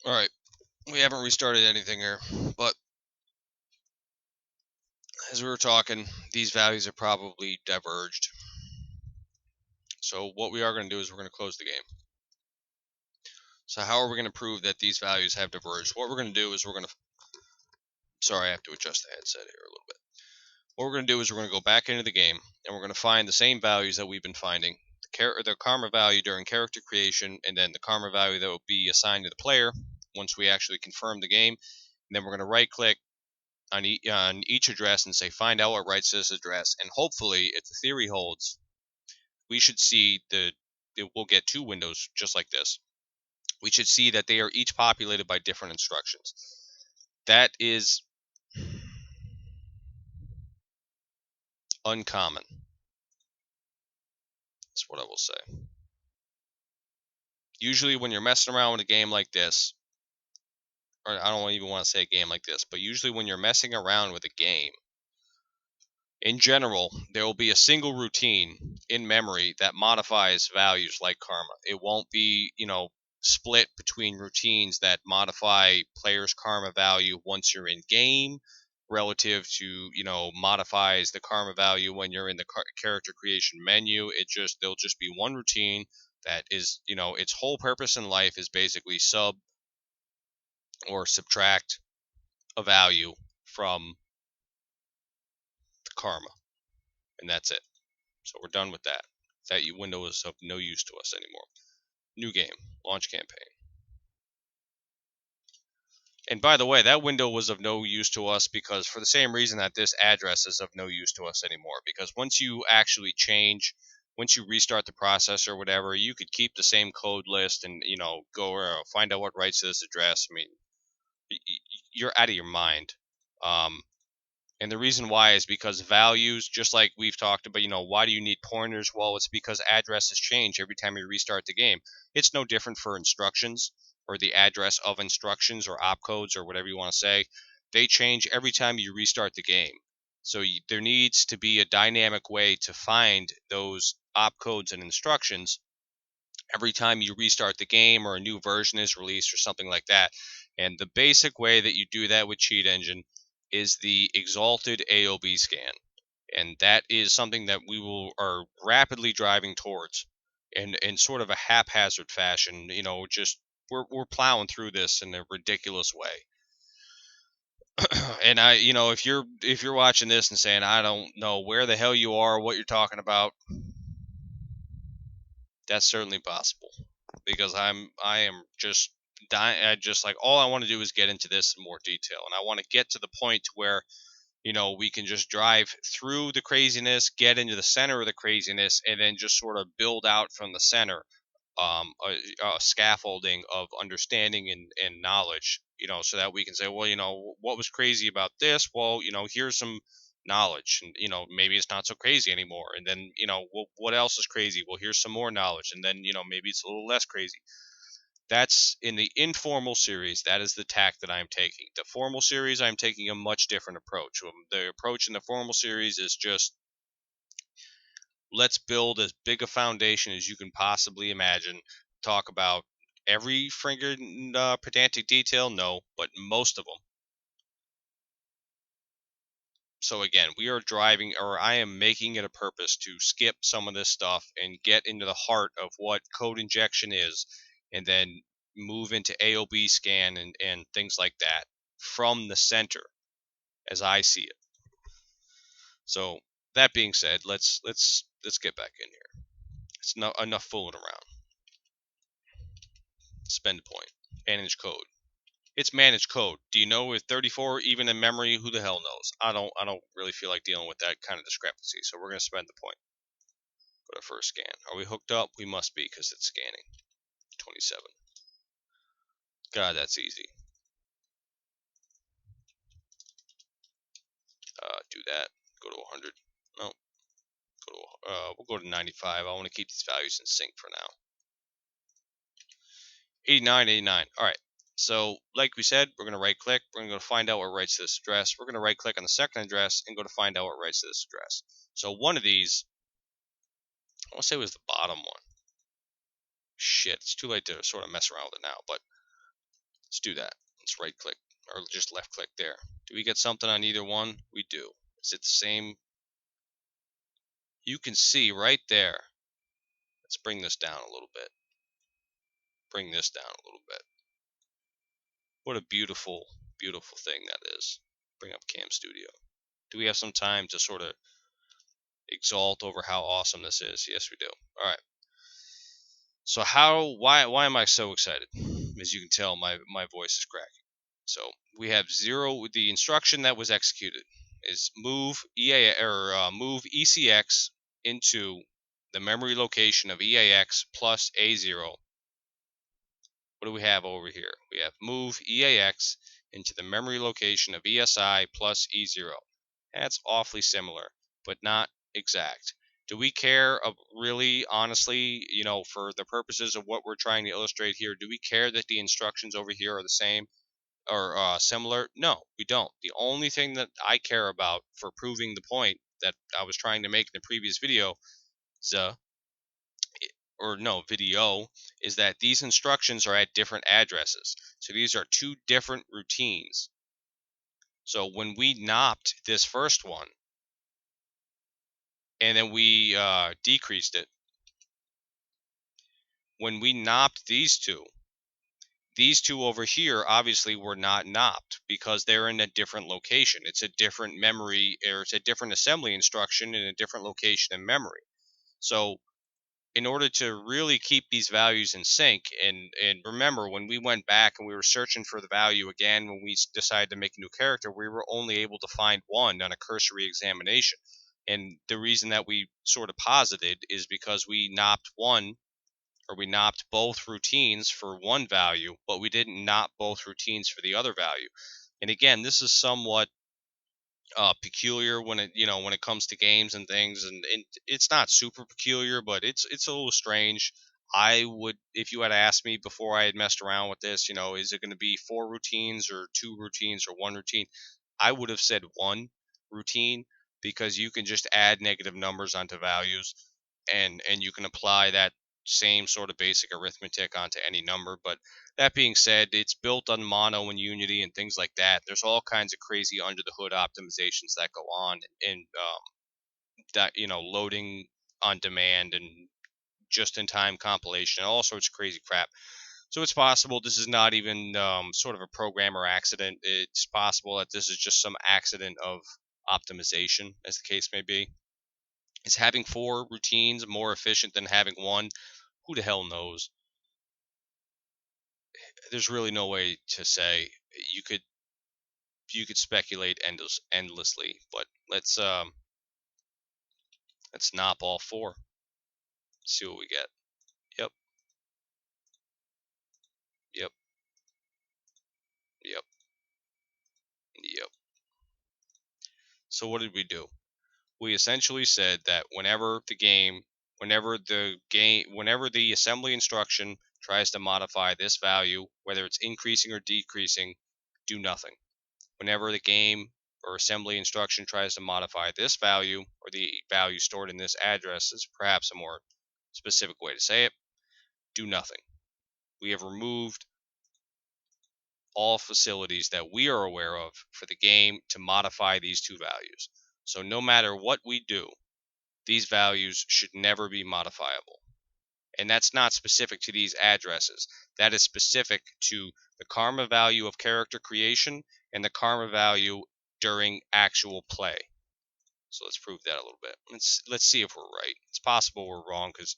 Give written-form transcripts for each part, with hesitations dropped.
Alright, we haven't restarted anything here, but as we were talking, these values are probably diverged. So what we are going to do is we're going to close the game. So how are we going to prove that these values have diverged? What we're going to do is we're going to... Sorry, I have to adjust the headset here a little bit. What we're going to do is we're going to go back into the game, and we're going to find the same values that we've been finding. The karma value during character creation, and then the karma value that will be assigned to the player once we actually confirm the game. And then we're going to right-click on each address and say find out what writes to this address, and hopefully, if the theory holds, we should see we'll get two windows just like this. We should see that they are each populated by different instructions. That is uncommon. That's what I will say. Usually when you're messing around with a game like this, or I don't even want to say a game like this, but usually when you're messing around with a game, in general, there will be a single routine in memory that modifies values like karma. It won't be, split between routines that modify players' karma value once you're in game relative to, modifies the karma value when you're in the character creation menu. There'll just be one routine that is, its whole purpose in life is basically sub or subtract a value from the karma, and that's it. So we're done with that. That window is of no use to us anymore. New game, launch campaign. And by the way, that window was of no use to us because for the same reason that this address is of no use to us anymore. Because once you actually once you restart the process or whatever, you could keep the same code list and, go find out what writes to this address. I mean, you're out of your mind. And the reason why is because values, just like we've talked about, why do you need pointers? Well, it's because addresses change every time you restart the game. It's no different for instructions or the address of instructions or opcodes or whatever you want to say. They change every time you restart the game. So there needs to be a dynamic way to find those opcodes and instructions every time you restart the game or a new version is released or something like that. And the basic way that you do that with Cheat Engine is the exalted AOB scan. And that is something that are rapidly driving towards in sort of a haphazard fashion. Just we're plowing through this in a ridiculous way. And if you're watching this and saying I don't know where the hell you are, what you're talking about, that's certainly possible because I am just dying. I just like all I want to do is get into this in more detail, and I want to get to the point where we can just drive through the craziness, get into the center of the craziness, and then just sort of build out from the center a scaffolding of understanding and knowledge, so that we can say, well, what was crazy about this? Well, here's some knowledge, and maybe it's not so crazy anymore. And then what else is crazy? Well, here's some more knowledge, and then maybe it's a little less crazy. That's in the informal series. That is the tack that I'm taking. The formal series, I'm taking a much different approach. The approach in the formal series is just let's build as big a foundation as you can possibly imagine. Talk about every friggin' pedantic detail, no, but most of them. So again, we are driving, or I am making it a purpose to skip some of this stuff and get into the heart of what code injection is, and then move into AOB scan and things like that from the center, as I see it. So that being said, let's get back in here. It's not enough fooling around. Spend point. Manage code. It's managed code. Do you know if 34 even in memory? Who the hell knows? I don't really feel like dealing with that kind of discrepancy. So we're gonna spend the point. Go to first scan. Are we hooked up? We must be because it's scanning. 27. God, that's easy. Do that. Go to 100. No. Go to we'll go to 95. I want to keep these values in sync for now. 89, 89. All right. So, like we said, we're going to right click. We're going to go find out what writes to this address. We're going to right click on the second address and go to find out what writes to this address. So, one of these, I want to say it was the bottom one. Shit, it's too late to sort of mess around with it now. But Let's do that. Let's right click or just left click there. Do we get something on either one? We do. Is it the same? You can see right there. Let's bring this down a little bit. Bring this down a little bit. What a beautiful, beautiful thing that is. Bring up Cam Studio. Do we have some time to sort of exalt over how awesome this is? Yes, we do. All right. So why am I so excited? As you can tell, my voice is cracking. So we have zero. The instruction that was executed is move move ECX into the memory location of EAX plus A0. What do we have over here? We have move EAX into the memory location of ESI plus E0. That's awfully similar, but not exact. Do we care really, honestly, for the purposes of what we're trying to illustrate here, do we care that the instructions over here are the same or similar? No, we don't. The only thing that I care about for proving the point that I was trying to make in the previous video is video is that these instructions are at different addresses. So these are two different routines. So when we NOP'd this first one and then we decreased it, when we NOP'd these two over here obviously were not NOP'd because they're in a different location. It's a different memory, or it's a different assembly instruction in a different location in memory. So in order to really keep these values in sync, and remember, when we went back and we were searching for the value again, when we decided to make a new character, we were only able to find one on a cursory examination. And the reason that we sort of posited is because we NOP'd one, or we NOP'd both routines for one value, but we didn't NOP both routines for the other value. And again, this is somewhat peculiar when it comes to games and things, and it's not super peculiar, but it's a little strange. I would, if you had asked me before I had messed around with this, is it going to be 4 routines or 2 routines or 1 routine, I would have said 1 routine, because you can just add negative numbers onto values, and you can apply that same sort of basic arithmetic onto any number. But that being said, it's built on Mono and Unity and things like that. There's all kinds of crazy under the hood optimizations that go on, and that loading on demand and just in time compilation, all sorts of crazy crap. So it's possible this is not even sort of a programmer accident. It's possible that this is just some accident of optimization, as the case may be. Is having 4 routines more efficient than having 1? Who the hell knows? There's really no way to say. You could speculate endlessly, but let's NOP all 4. See what we get. Yep, yep, yep, yep. So what did we do? We essentially said that whenever the assembly instruction tries to modify this value, whether it's increasing or decreasing, do nothing. Whenever the game or assembly instruction tries to modify this value, or the value stored in this address is perhaps a more specific way to say it, do nothing. We have removed all facilities that we are aware of for the game to modify these two values. So no matter what we do, these values should never be modifiable. And that's not specific to these addresses. That is specific to the karma value of character creation and the karma value during actual play. So let's prove that a little bit. Let's see if we're right. It's possible we're wrong, because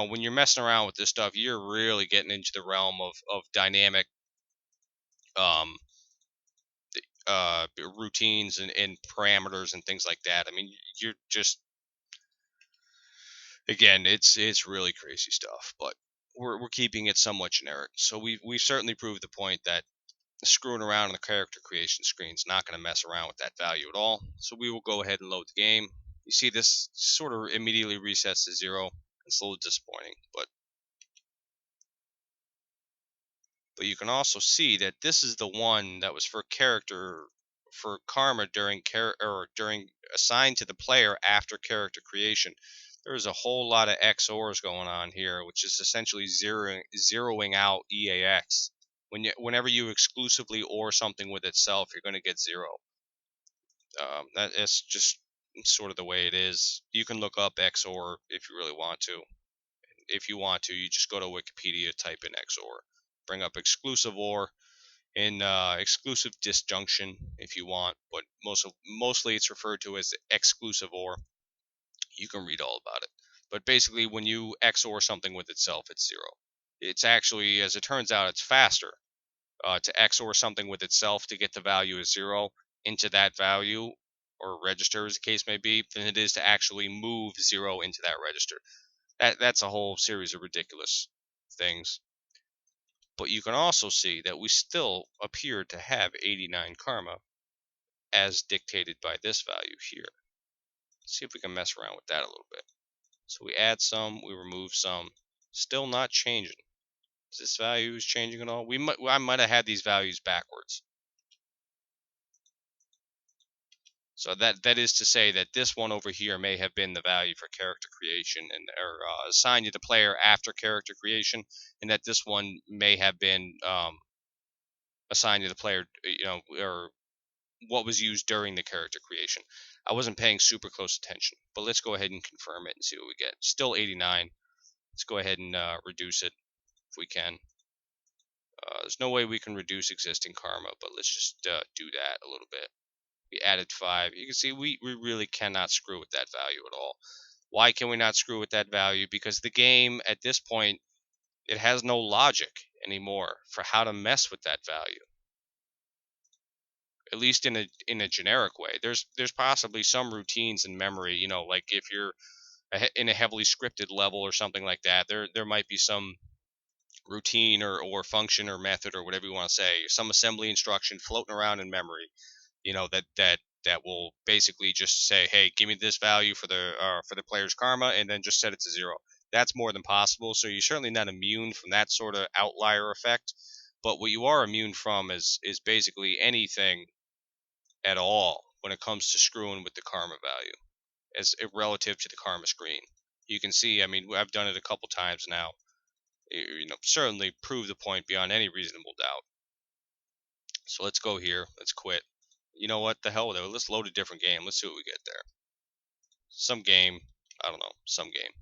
when you're messing around with this stuff, you're really getting into the realm of dynamic um, routines and parameters and things like that. I mean, you're just, again, it's really crazy stuff, but we're keeping it somewhat generic. So we've certainly proved the point that screwing around on the character creation screen is not going to mess around with that value at all. So we will go ahead and load the game. You see this sort of immediately resets to 0. It's a little disappointing, but you can also see that this is the one that was for karma during assigned to the player after character creation. There's a whole lot of XORs going on here, which is essentially zeroing out EAX. Whenever you exclusively OR something with itself, you're going to get 0. That's just sort of the way it is. You can look up XOR if you really want to. If you want to, you just go to Wikipedia, type in XOR, bring up exclusive OR and exclusive disjunction if you want, but mostly it's referred to as exclusive OR. You can read all about it. But basically, when you XOR something with itself, it's 0. It's actually, as it turns out, it's faster to XOR something with itself to get the value as 0 into that value or register, as the case may be, than it is to actually move 0 into that register. That's a whole series of ridiculous things. But you can also see that we still appear to have 89 karma as dictated by this value here. Let's see if we can mess around with that a little bit. So we add some, we remove some, still not changing. Is this value changing at all? I might have had these values backwards. So that is to say that this one over here may have been the value for character creation and or assigned to the player after character creation, and that this one may have been assigned to the player, or what was used during the character creation. I wasn't paying super close attention, but let's go ahead and confirm it and see what we get. Still 89. Let's go ahead and reduce it if we can. There's no way we can reduce existing karma, but let's just do that a little bit. We added 5. You can see we really cannot screw with that value at all. Why can we not screw with that value? Because the game at this point, it has no logic anymore for how to mess with that value. At least in a generic way. There's possibly some routines in memory, like if you're in a heavily scripted level or something like that, there might be some routine or function or method or whatever you want to say, some assembly instruction floating around in memory, that will basically just say, hey, give me this value for the player's karma, and then just set it to 0. That's more than possible. So you're certainly not immune from that sort of outlier effect. But what you are immune from is basically anything at all when it comes to screwing with the karma value as relative to the karma screen. You can see, I mean, I've done it a couple times now. Certainly prove the point beyond any reasonable doubt. So let's go here. Let's quit. You know what? The hell with it. Let's load a different game. Let's see what we get there. Some game. I don't know. Some game.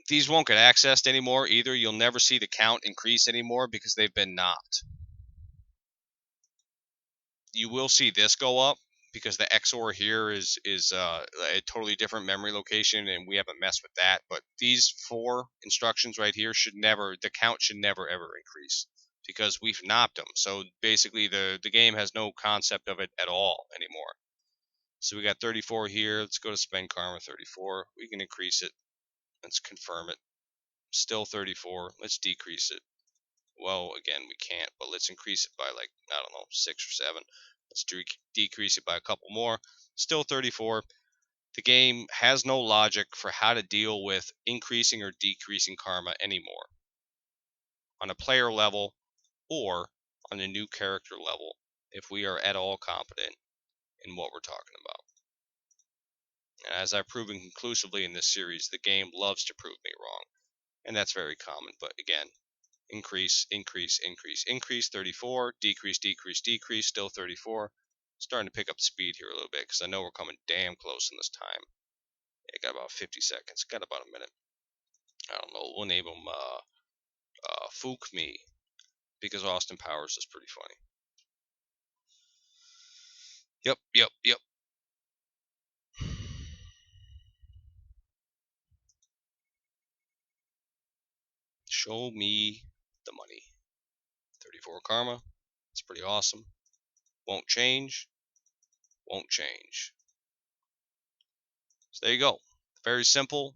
These won't get accessed anymore either. You'll never see the count increase anymore because they've been knocked. You will see this go up because the XOR here is a totally different memory location, and we haven't messed with that. But these 4 instructions right here the count should never ever increase because we've knocked them. So basically, the game has no concept of it at all anymore. So we got 34 here. Let's go to spend karma 34. We can increase it. Let's confirm it. Still 34. Let's decrease it. Well, again, we can't, but let's increase it by like, I don't know, 6 or 7. Let's decrease it by a couple more. Still 34. The game has no logic for how to deal with increasing or decreasing karma anymore on a player level or on a new character level if we are at all competent in what we're talking about. And as I've proven conclusively in this series, the game loves to prove me wrong, and that's very common. But again, increase, increase, increase, increase, 34, decrease, decrease, decrease, still 34. Starting to pick up speed here a little bit because I know we're coming damn close in this time. Yeah, got about 50 seconds, got about a minute. I don't know, we'll name him Fook Me because Austin Powers is pretty funny. Yep, yep, yep. Show me the money. 34 karma. It's pretty awesome. Won't change. Won't change. So there you go. Very simple,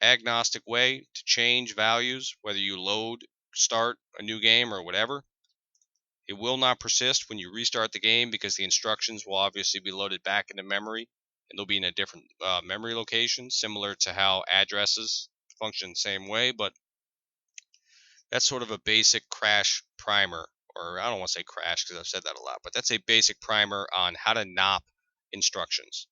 agnostic way to change values, whether you load, start a new game, or whatever. It will not persist when you restart the game because the instructions will obviously be loaded back into memory, and they'll be in a different memory location, similar to how addresses function the same way. But that's sort of a basic crash primer, or I don't want to say crash because I've said that a lot, but that's a basic primer on how to NOP instructions.